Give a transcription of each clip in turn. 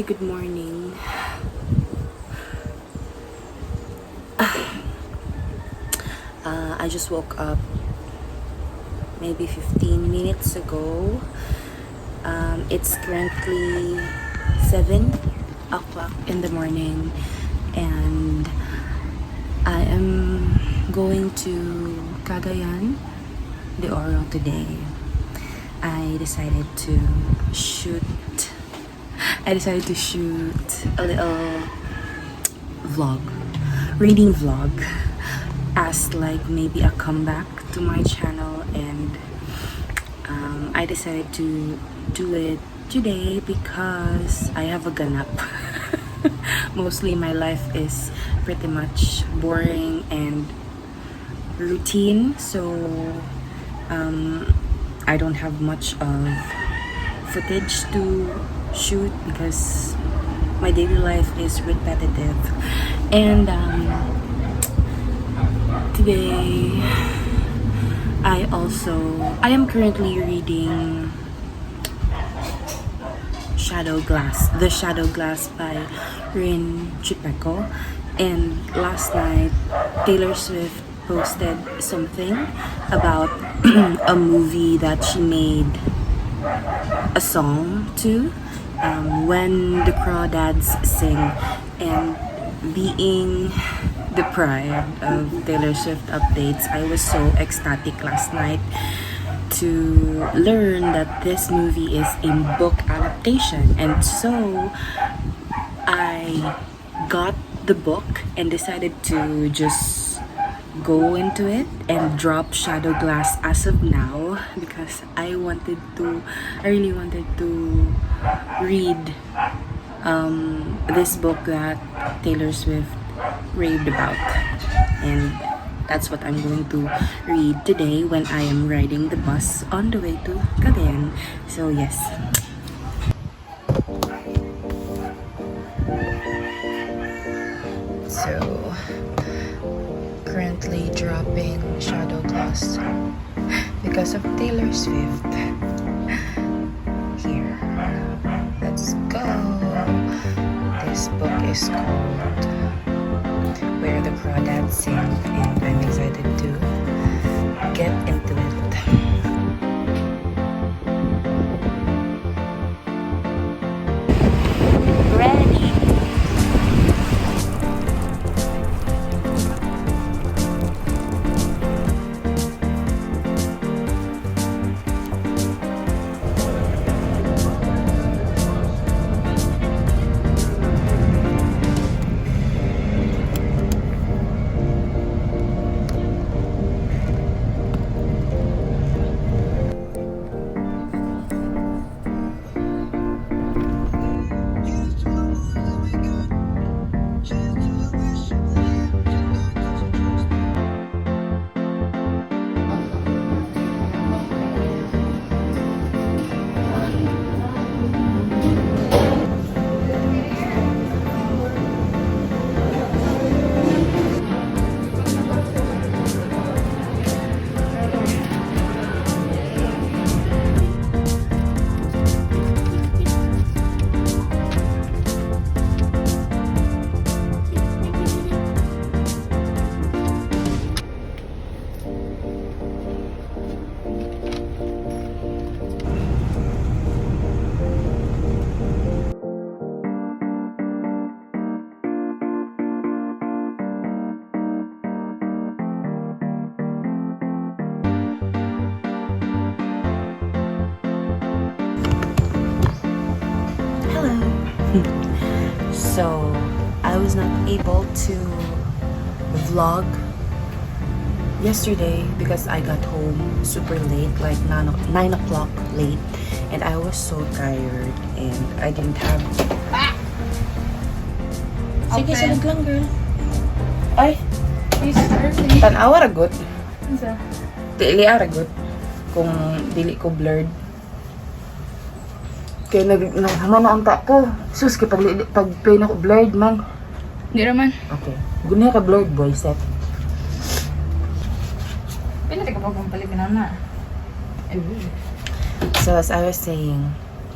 Hi, good morning. I just woke up maybe 15 minutes ago. It's currently 7 o'clock in the morning, and I am going to Cagayan de Oro today. I decided to shoot a little reading vlog, as like maybe a comeback to my channel, and I decided to do it today because I have a ganap. Mostly my life is pretty much boring and routine, so I don't have much of footage to shoot because my daily life is repetitive. And today I am currently reading The Shadow Glass by Renee. And last night Taylor Swift posted something about a movie that she made a song to, when the Crawdads sing. And being deprived of Taylor Swift updates, I was so ecstatic last night to learn that this movie is a book adaptation. And so I got the book and decided to just go into it and drop Shadow Glass as of now, because I really wanted to read this book that Taylor Swift raved about, and that's what I'm going to read today when I am riding the bus on the way to Cagayan. So yes. So currently dropping Shadow Glass because of Taylor Swift. Here, let's go. This book is called Where the Crawdads Sing, and I'm excited to get into it. Ready? So I was not able to vlog yesterday because I got home super late, like 9 o'clock late, and I was so tired and I didn't have... Sige, salag lang, girl. Ay! Tanawa ragot. Dili aragot. Kung dili ko blurred. Kaya naghamanaanta ko. Sus, kaya pag play na ko blurred man. Hindi naman. Okay. Guna ka blurred, boy set. Pwede ka pa pampalit na na. So as I was saying,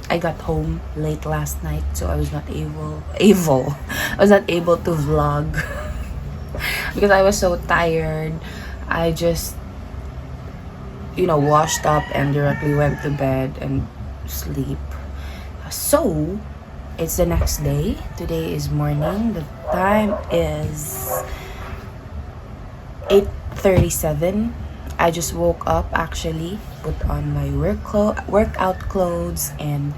I got home late last night, so I was not able I was not able to vlog because I was so tired. I just, washed up and directly went to bed and sleep. So it's the next day. Today is morning. The time is 8:37. I just woke up, actually, put on my workout clothes, and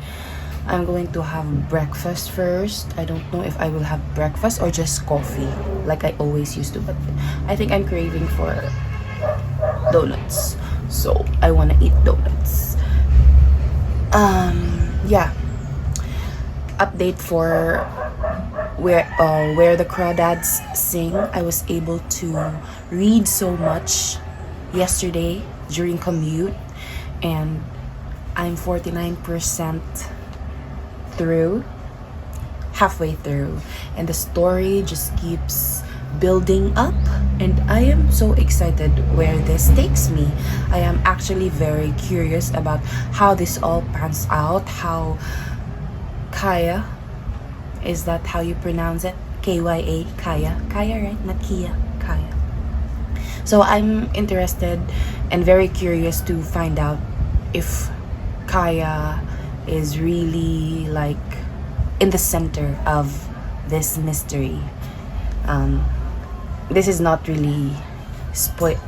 I'm going to have breakfast first. I don't know if I will have breakfast or just coffee like I always used to, but I think I'm craving for donuts, so I want to eat donuts. Yeah, update for where the Crawdads sing. I was able to read so much yesterday during commute, and I'm 49% through, halfway through, and the story just keeps building up, and I am so excited where this takes me. I am actually very curious about how this all pans out, how Kaya, is that how you pronounce it? Kya, Kaya, right? Not Kia, Kaya. So I'm interested and very curious to find out if Kaya is really like in the center of this mystery. This is not really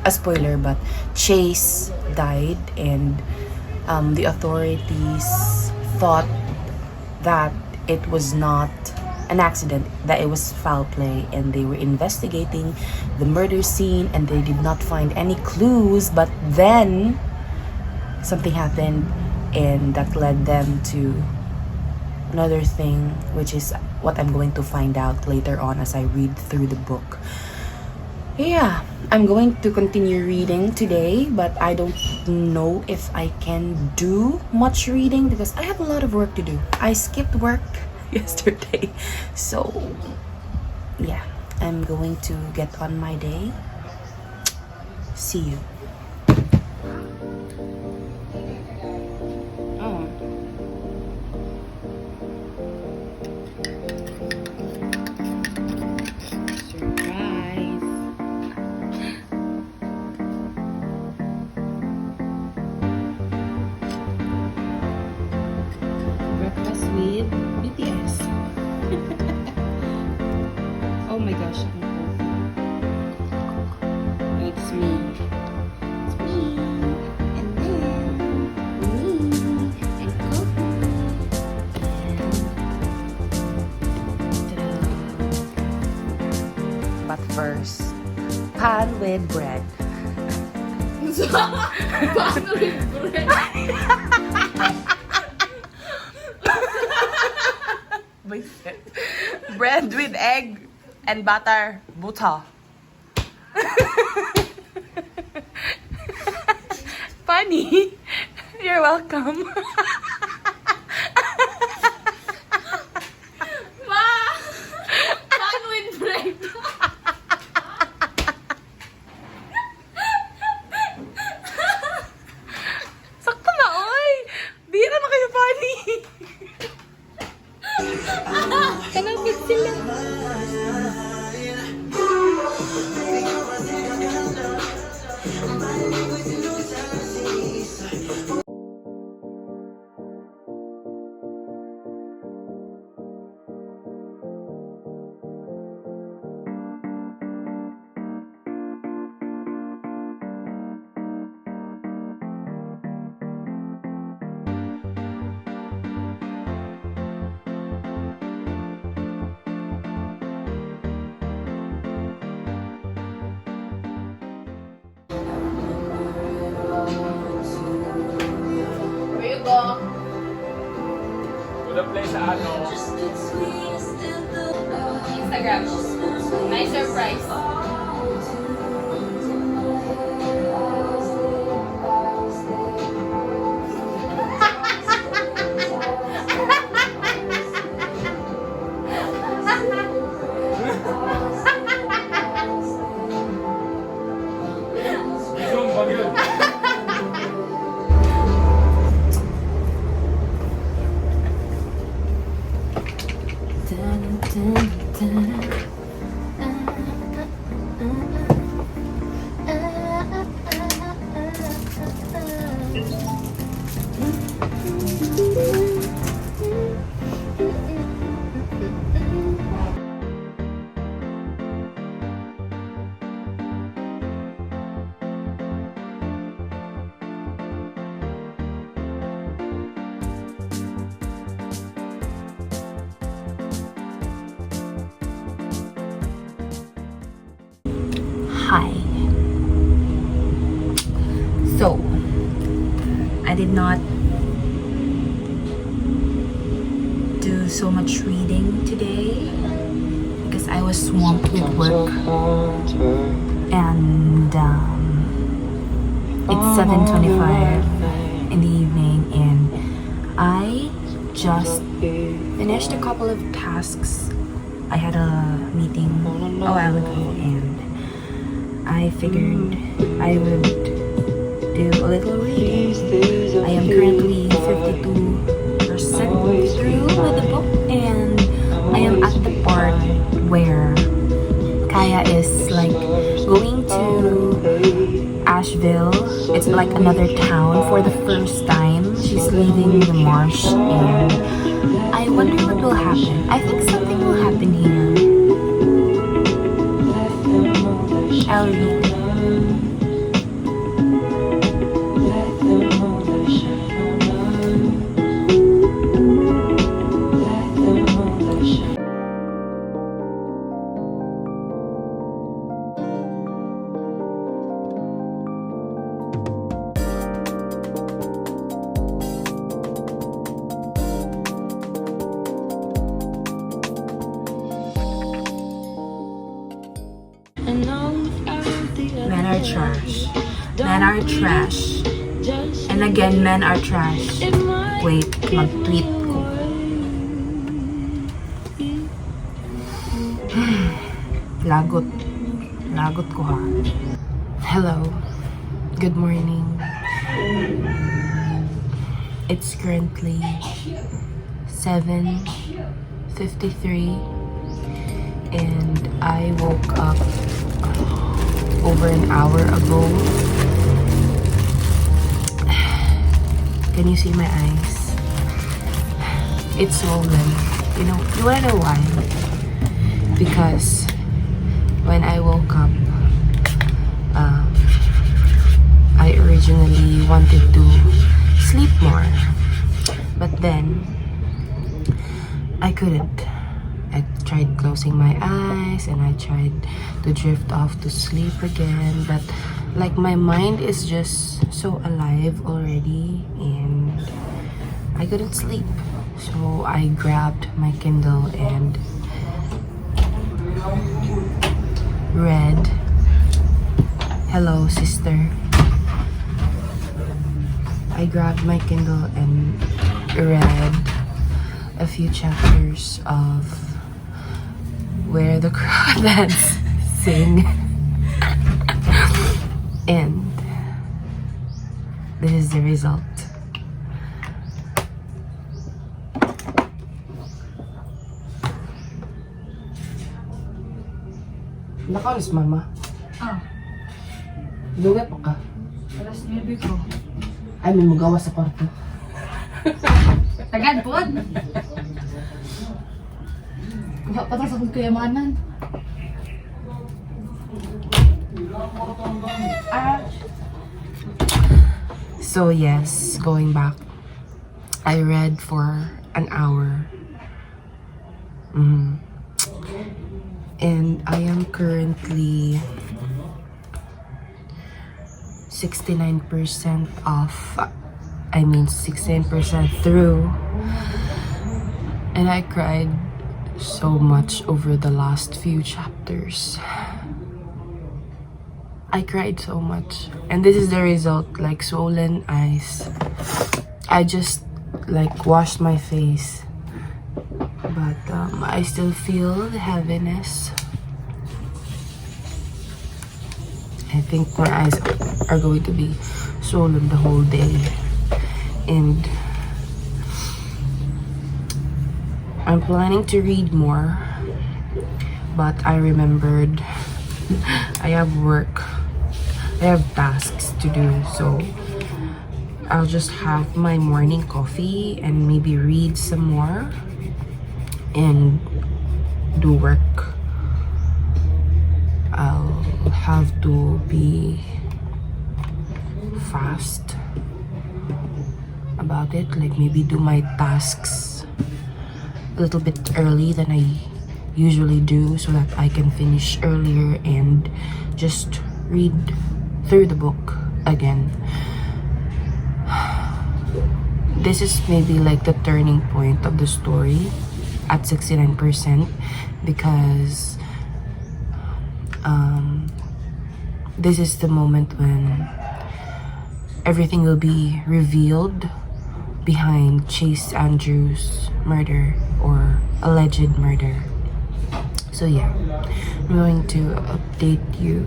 a spoiler, but Chase died, and the authorities thought that it was not an accident, that it was foul play, and they were investigating the murder scene and they did not find any clues. But then something happened, and that led them to another thing, which is what I'm going to find out later on as I read through the book. Yeah, I'm going to continue reading today, but I don't know if I can do much reading because I have a lot of work to do. I skipped work yesterday, so yeah, I'm going to get on my day. See you. With BTS. Oh my gosh. It's me. It's me. And then me. And coffee. And but first, pan with bread. Pan with bread? Bread with egg and butter. Butter. Funny. You're welcome. Ma! Pan with bread! Sakto na, oy! Di naman kayo funny. Kalapit sila. Where you go? To the place sa ano. Instagram. Nice surprise. Zoom, wag yun. Hi. So, I did not do so much reading today because I was swamped with work, and it's 7:25 in the evening, and I just finished a couple of tasks. I had a meeting a while ago, and I figured I would do a little reading. I am currently 52% through with the book, and I am at the part where Kaya is like going to Asheville. It's like another town for the first time. She's leaving the marsh, and I wonder what will happen. I think something will happen here. I'll read. Men are trash. Men are trash. And again, men are trash. Wait, mag-tweet ko. Lagot. Lagot ko ha. Hello. Good morning. It's currently 7:53, and I woke up over an hour ago. Can you see my eyes? It's swollen. You wanna know why? Because when I woke up, I originally wanted to sleep more, but then I couldn't. I tried closing my eyes and I tried to drift off to sleep again, but like my mind is just so alive already and I couldn't sleep. So I grabbed my Kindle and read Hello Sister. I grabbed my Kindle and read a few chapters of where the Crawdads sing. And this is the result. Nakalis, mama. Lugat pa ka? Alas 9 ko. Ay, may magawa sa kwarto. Tagad po. Patas akong kayamanan. So yes, going back, I read for an hour. And I am currently 69% off. I mean 16% through. And I cried so much over the last few chapters. I cried so much. And this is the result, like swollen eyes. I just like washed my face. But I still feel the heaviness. I think my eyes are going to be swollen the whole day. And I'm planning to read more, but I remembered I have work, I have tasks to do, so I'll just have my morning coffee and maybe read some more and do work. I'll have to be fast about it, like maybe do my tasks a little bit early than I usually do so that I can finish earlier and just read through the book again. This is maybe like the turning point of the story at 69% because this is the moment when everything will be revealed behind Chase Andrews' murder or alleged murder. So yeah, I'm going to update you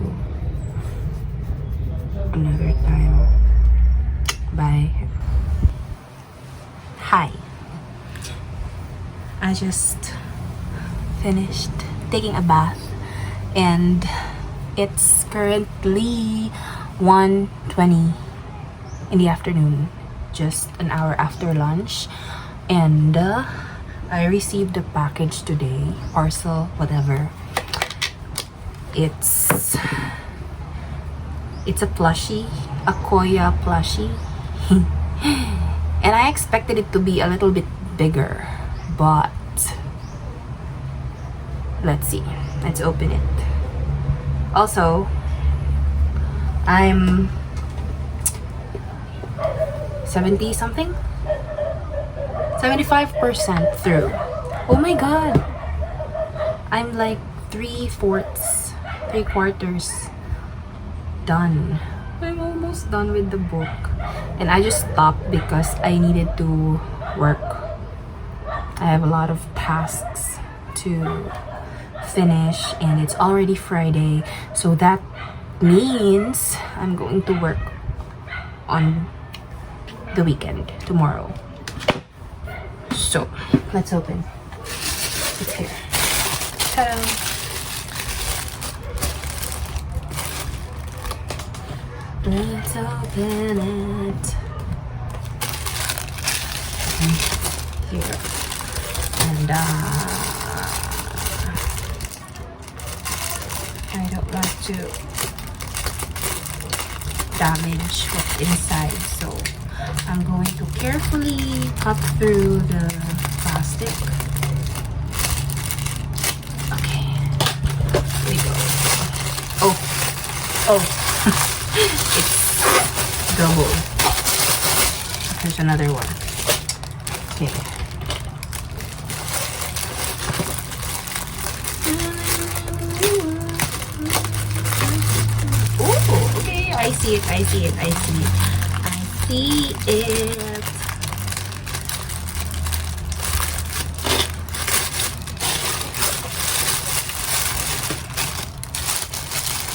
another time. Bye. Hi. I just finished taking a bath and it's currently 1:20 in the afternoon, just an hour after lunch, and I received a package today, parcel, whatever. It's a plushie, a Koya plushie. And I expected it to be a little bit bigger, but let's see. Let's open it. Also, I'm 70 something? 75% through. Oh my god! I'm like 3/4 done. I'm almost done with the book. And I just stopped because I needed to work. I have a lot of tasks to finish and it's already Friday, so that means I'm going to work on the weekend tomorrow. So let's open. It's here. Ta-da! Let's open it. Here. And I don't want to damage what's inside, so I'm going to carefully cut through the plastic. Okay, here we go. Oh, it's double. There's another one. Okay. Oh, okay. I see it.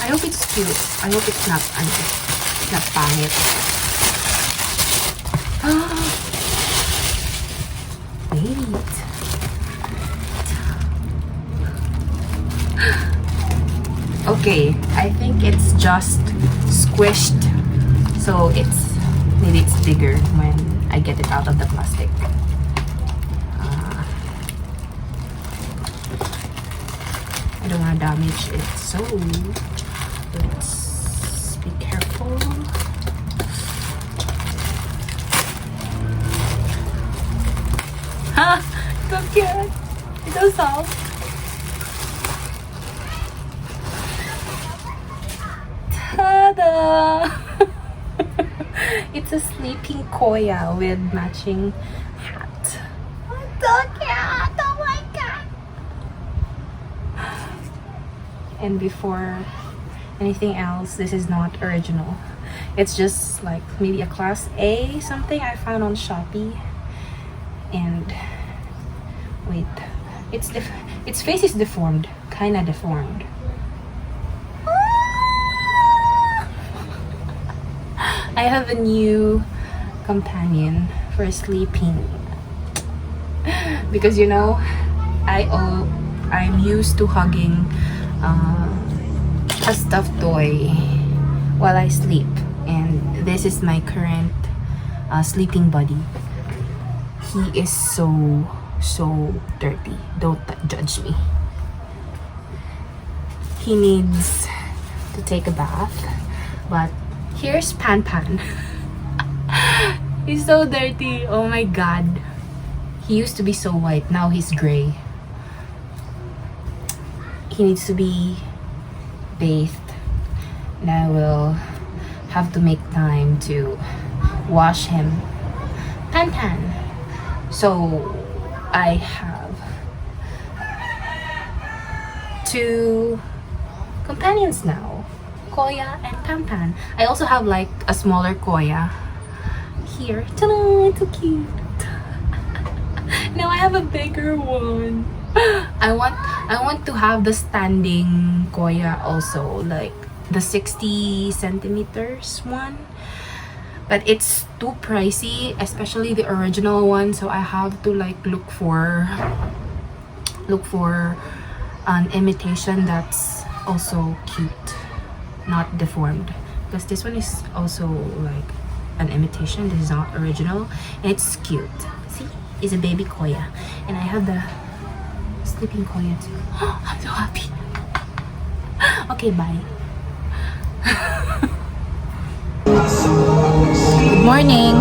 I hope it's cute. I hope it's not pangit. Wait. Okay, I think it's just squished, so maybe it's bigger when I get it out of the plastic. I don't want to damage it, so let's be careful. Ha! So cute! It's so soft. Ta-da! It's a sleeping Koya with matching hat. So cute! Oh my god! And before anything else, this is not original. It's just like maybe a class A something I found on Shopee. And wait, its face is deformed, kinda deformed. I have a new companion for sleeping. because I'm used to hugging a stuffed toy while I sleep, and this is my current sleeping buddy. He is so dirty. Don't judge me. He needs to take a bath, but here's Pan Pan. He's so dirty. Oh my god. He used to be so white, now he's gray. He needs to be bathed, and I will have to make time to wash him. Pan Pan. So I have 2 companions now, Koya and Pan Pan. I also have like a smaller Koya here. Ta-da! It's so cute. Now I have a bigger one. I want to have the standing Koya also, like the 60 centimeters one, but it's too pricey, especially the original one, so I have to like look for an imitation that's also cute, not deformed, because this one is also like an imitation. This is not original, and it's cute. See, it's a baby Koya, and I have the sleeping Koya too. I'm so happy. Okay, bye. Good morning.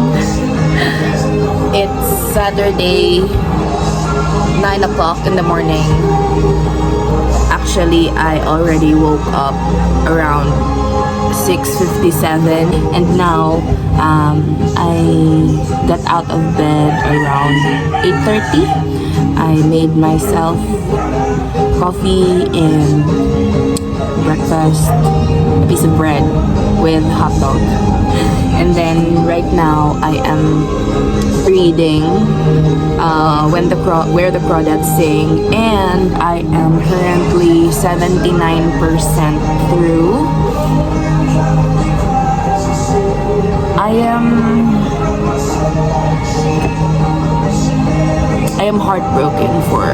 It's Saturday, 9 o'clock in the morning. Actually, I already woke up around 6:57, and now I got out of bed around 8:30. I made myself coffee and breakfast, a piece of bread with hot dog, and then right now I am reading Where the Crawdads Sing, and I am currently 79% through. I am heartbroken for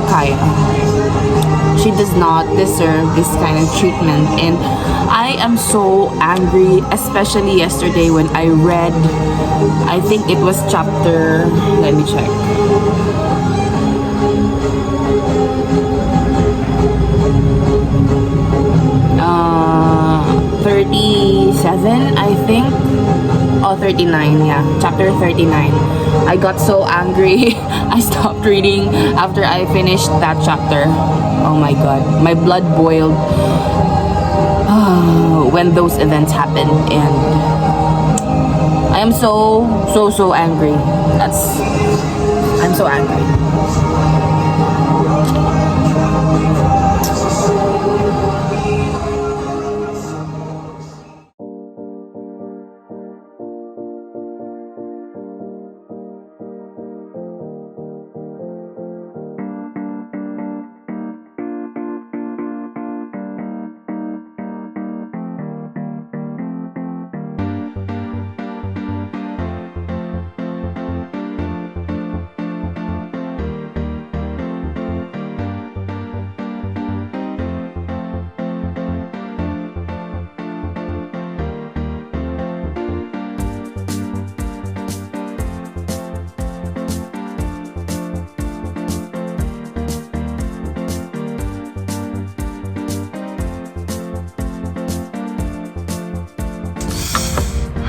Kaya. She does not deserve this kind of treatment, and I am so angry, especially yesterday when I read, I think it was chapter, let me check. 37, I think. Oh, 39, yeah. Chapter 39. I got so angry. I stopped reading after I finished that chapter. Oh my god. My blood boiled when those events happened, and I am so angry. I'm so angry.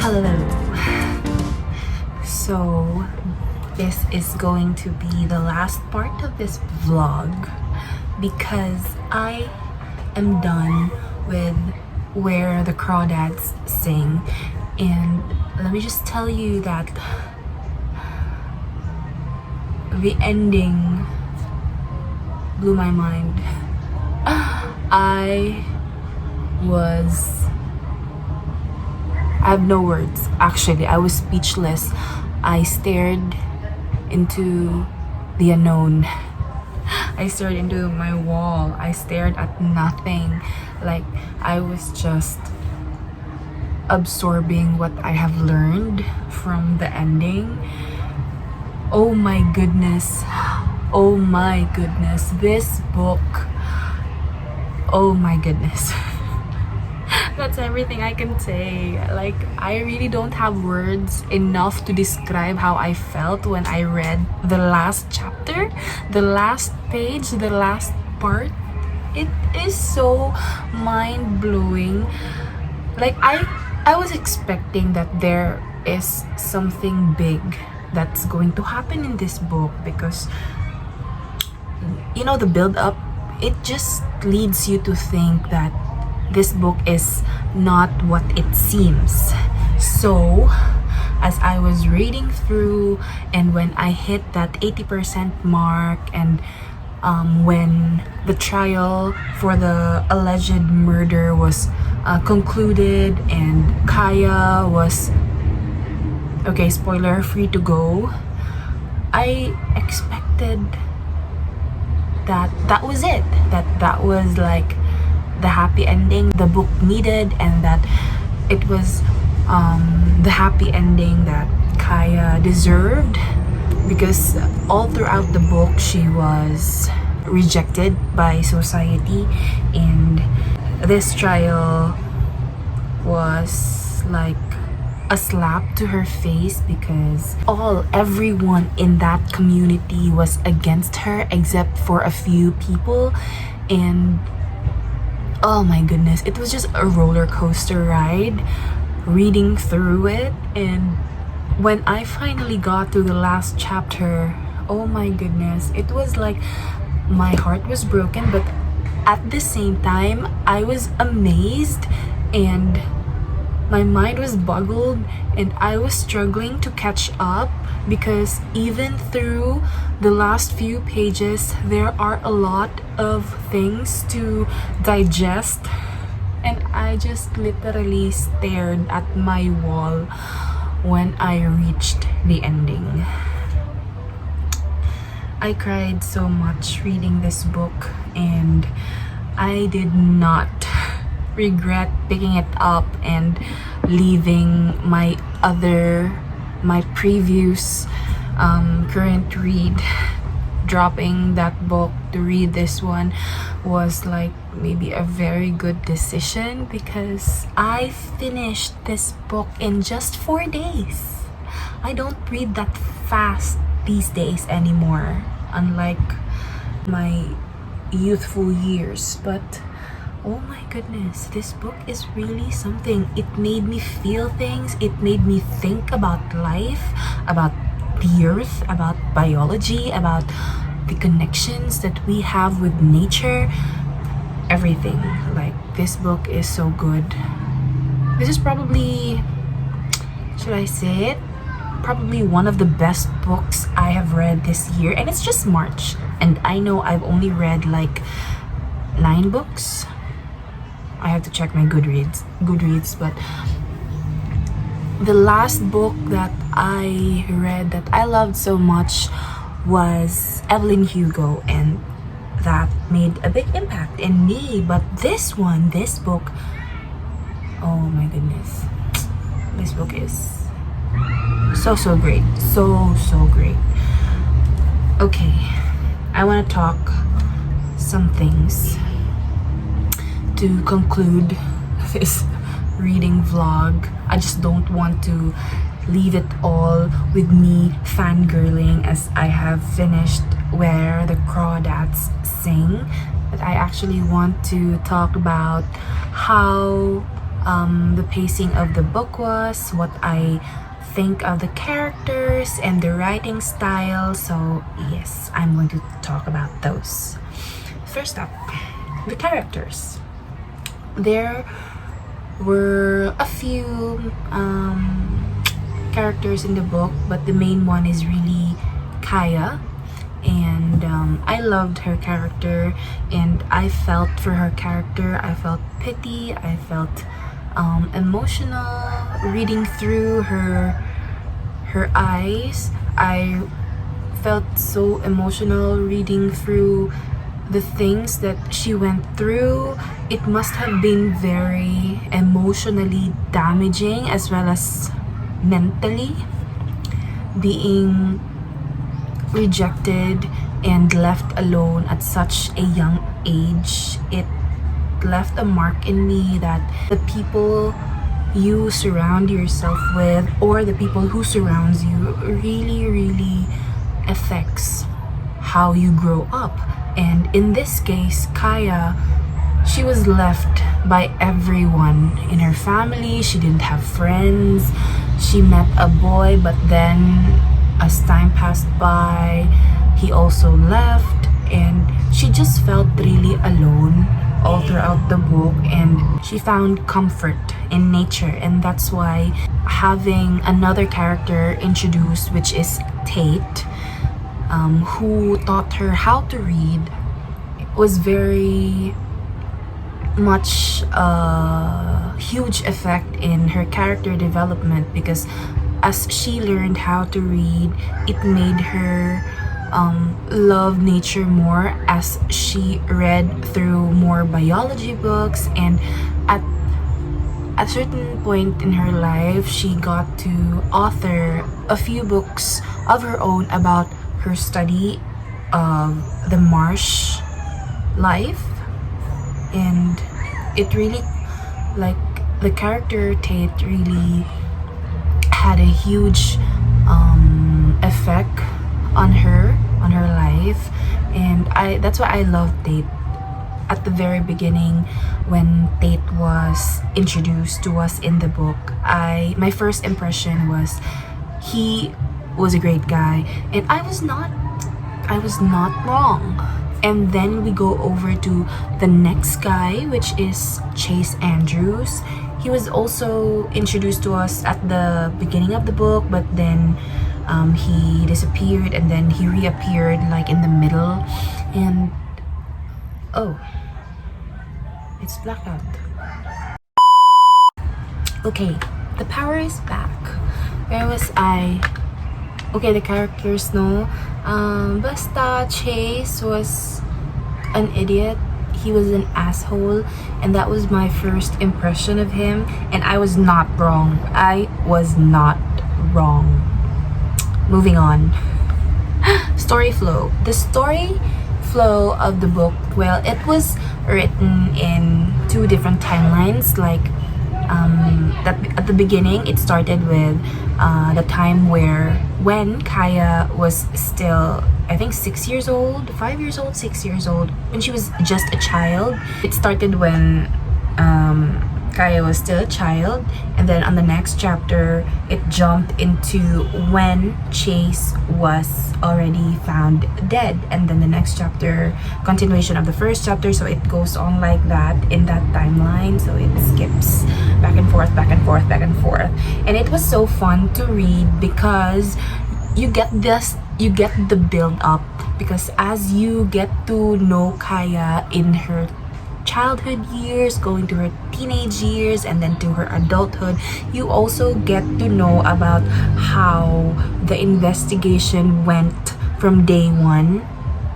Hello. So this is going to be the last part of this vlog because I am done with Where the Crawdads Sing, and let me just tell you that the ending blew my mind. I have no words. Actually, I was speechless. I stared into the unknown. I stared into my wall. I stared at nothing. Like, I was just absorbing what I have learned from the ending. Oh my goodness. Oh my goodness. This book. Oh my goodness. That's everything I can say. Like, I really don't have words enough to describe how I felt when I read the last chapter, the last page, the last part. It is so mind-blowing. Like, I was expecting that there is something big that's going to happen in this book, because you know, the build up, it just leads you to think that this book is not what it seems. So as I was reading through, and when I hit that 80% mark, and when the trial for the alleged murder was concluded, and Kaya was, okay, spoiler free to go, I expected that was it, that was like the happy ending the book needed, and that it was the happy ending that Kaya deserved, because all throughout the book she was rejected by society, and this trial was like a slap to her face, because everyone in that community was against her except for a few people. And oh my goodness, it was just a roller coaster ride reading through it. And when I finally got to the last chapter, oh my goodness, it was like my heart was broken, but at the same time I was amazed, and my mind was boggled, and I was struggling to catch up, because even through the last few pages there are a lot of things to digest, and I just literally stared at my wall when I reached the ending. I cried so much reading this book, and I did not regret picking it up and leaving my previous current read. Dropping that book to read this one was like maybe a very good decision, because I finished this book in just 4 days. I don't read that fast these days anymore, unlike my youthful years. But oh my goodness, this book is really something. It made me feel things. It made me think about life, about the earth, about biology, about the connections that we have with nature, everything. Like, this book is so good. This is probably, should I say it? Probably one of the best books I have read this year. And it's just March. And I know I've only read like 9 books. I have to check my Goodreads, but the last book that I read that I loved so much was Evelyn Hugo, and that made a big impact in me. But this book, oh my goodness, this book is so great, so great. Okay, I want to talk some things to conclude this reading vlog. I just don't want to leave it all with me fangirling as I have finished Where the Crawdads Sing. But I actually want to talk about how the pacing of the book was, what I think of the characters and the writing style. So yes, I'm going to talk about those. First up, the characters. There were a few characters in the book, but the main one is really Kaya, and I loved her character, and I felt for her character. I felt pity, I felt emotional reading through her eyes. I felt so emotional reading through the things that she went through. It must have been very emotionally damaging, as well as mentally, being rejected and left alone at such a young age, it left a mark in me that the people you surround yourself with, or the people who surrounds you, really affects how you grow up. And in this case, Kaya, she was left by everyone in her family. She didn't have friends. She met a boy, but then as time passed by, he also left, and she just felt really alone all throughout the book, and she found comfort in nature. And that's why having another character introduced, which is Tate, who taught her how to read, was very much a huge effect in her character development, because as she learned how to read, it made her love nature more as she read through more biology books. And at a certain point in her life, she got to author a few books of her own about her study of the marsh life. And it really, like, the character Tate really had a huge effect on her life. And that's why I love Tate. At the very beginning, when Tate was introduced to us in the book, my first impression was he was a great guy, and I was not wrong. And then we go over to the next guy, which is Chase Andrews. He was also introduced to us at the beginning of the book, but then he disappeared, and then he reappeared like in the middle. And oh, it's blackout. Okay, the power is back. Where was I? Okay, the characters, no. Basta Chase was an idiot. He was an asshole, and that was my first impression of him, and I was not wrong. I was not wrong. Moving on. Story flow. The story flow of the book, well, it was written in two different timelines. Like, that at the beginning, it started with the time when Kaya was still, I think, 6 years old, 5 years old, 6 years old, when she was just a child. It started when Kaya was still a child, and then on the next chapter, it jumped into when Chase was already found dead, and then the next chapter, continuation of the first chapter. So it goes on like that in that timeline. So it skips back and forth, back and forth, back and forth, and it was so fun to read because you get the build up, because as you get to know Kaya in her childhood years, going to her teenage years, and then to her adulthood, you also get to know about how the investigation went from day one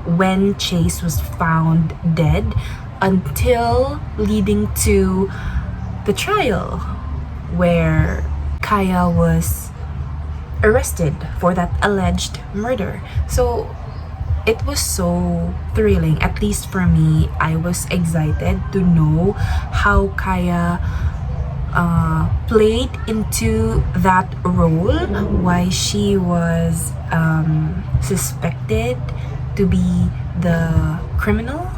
when Chase was found dead until leading to the trial where Kaya was arrested for that alleged murder. So it was so thrilling. At least for me, I was excited to know how Kaya played into that role, why she was suspected to be the criminal.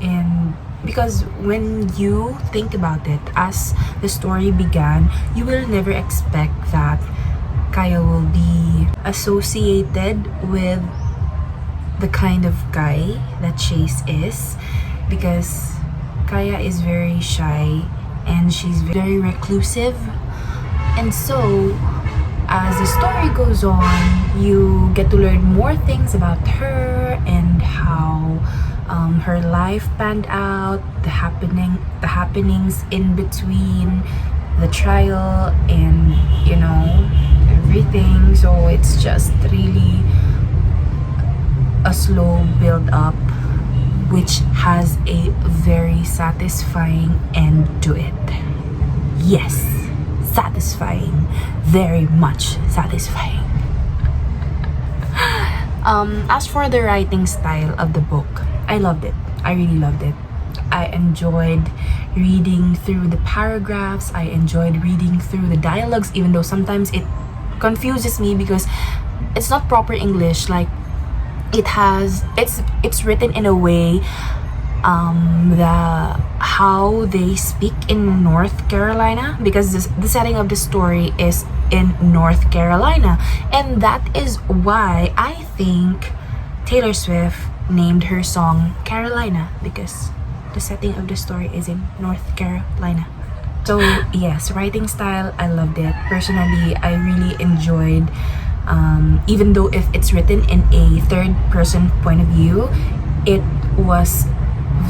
And because when you think about it, as the story began, you will never expect that Kaya will be associated with the kind of guy that Chase is, because Kaya is very shy and she's very reclusive. And so as the story goes on, you get to learn more things about her and how her life panned out, the happenings in between the trial, and everything. So it's just really a slow build up, which has a very satisfying end to it. Yes, satisfying, very much satisfying. As for the writing style of the book, I loved it. I really loved it. I enjoyed reading through the paragraphs. I enjoyed reading through the dialogues, even though sometimes it confuses me because it's not proper English. Like it's written in a way the how they speak in North Carolina, because the setting of the story is in North Carolina, and that is why I think Taylor Swift named her song Carolina, because the setting of the story is in North Carolina. So yes, writing style, I loved it. Personally, I really enjoyed, even though if it's written in a third person point of view, it was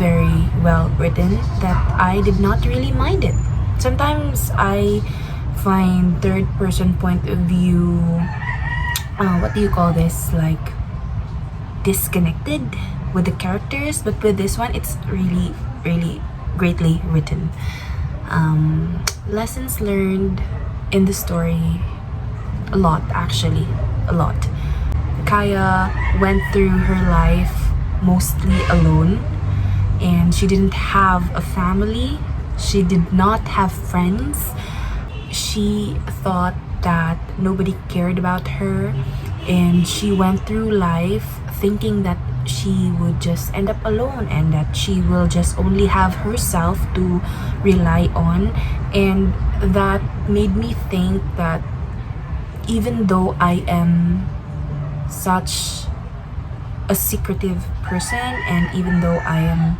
very well written that I did not really mind it. Sometimes I find third person point of view, what do you call this, like disconnected with the characters, but with this one it's really greatly written. Lessons learned in the story, a lot, actually a lot. Kaya went through her life mostly alone, and she didn't have a family, she did not have friends. She thought that nobody cared about her, and she went through life thinking that she would just end up alone and that she will just only have herself to rely on. And that made me think that even though I am such a secretive person, and even though I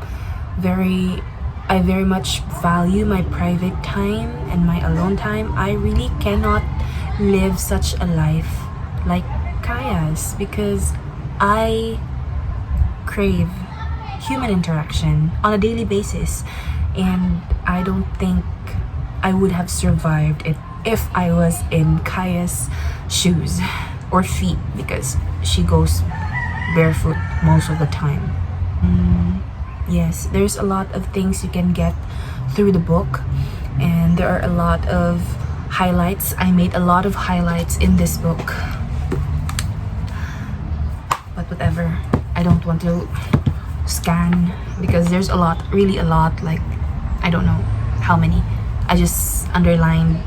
very much value my private time and my alone time, I really cannot live such a life like Kaya's, because I crave human interaction on a daily basis, and I don't think I would have survived it if I was in Kaya's shoes or feet, because she goes barefoot most of the time. Yes, there's a lot of things you can get through the book, and there are a lot of highlights. I made a lot of highlights in this book, but whatever, I don't want to scan because there's a lot, really a lot, like I don't know how many. I just underlined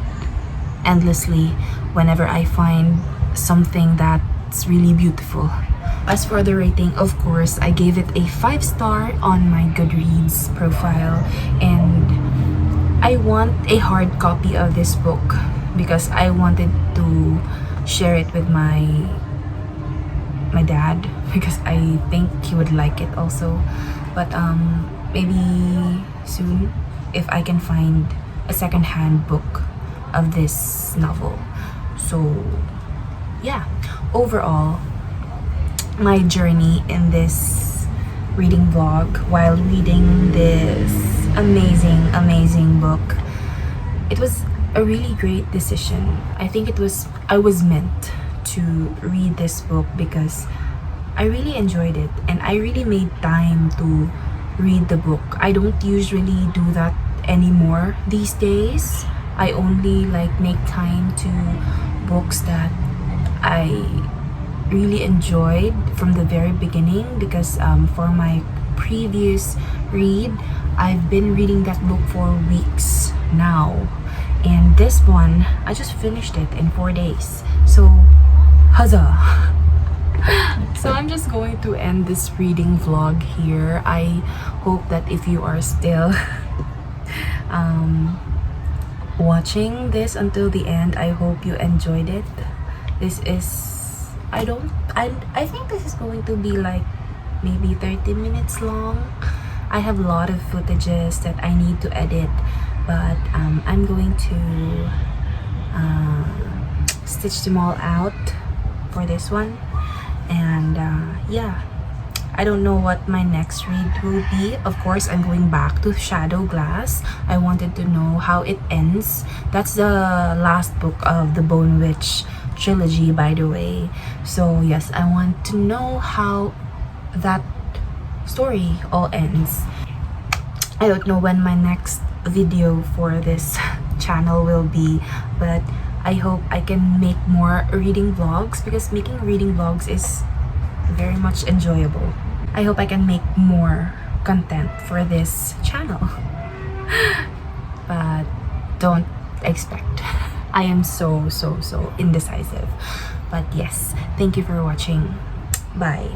endlessly whenever I find something that's really beautiful. As for the rating, of course, I gave it a 5-star on my Goodreads profile, and I want a hard copy of this book because I wanted to share it with my dad, because I think he would like it also. But maybe soon, if I can find a second-hand book of this novel. So yeah, overall, my journey in this reading vlog while reading this amazing book, it was a really great decision. I think I was meant to read this book because I really enjoyed it, and I really made time to read the book. I don't usually do that anymore these days. I only like make time to books that I really enjoyed from the very beginning, because for my previous read, I've been reading that book for weeks now, and this one I just finished it in 4 days. So huzzah. So I'm just going to end this reading vlog here. I hope that if you are still watching this until the end, I hope you enjoyed it. This is, I think this is going to be like maybe 30 minutes long. I have a lot of footages that I need to edit, but I'm going to stitch them all out for this one. And yeah, I don't know what my next read will be. Of course, I'm going back to Shadow Glass. I wanted to know how it ends. That's the last book of the Bone Witch trilogy, by the way. So yes, I want to know how that story all ends. I don't know when my next video for this channel will be, but I hope I can make more reading vlogs, because making reading vlogs is very much enjoyable. I hope I can make more content for this channel. But don't expect. I am so indecisive. But yes, thank you for watching. Bye.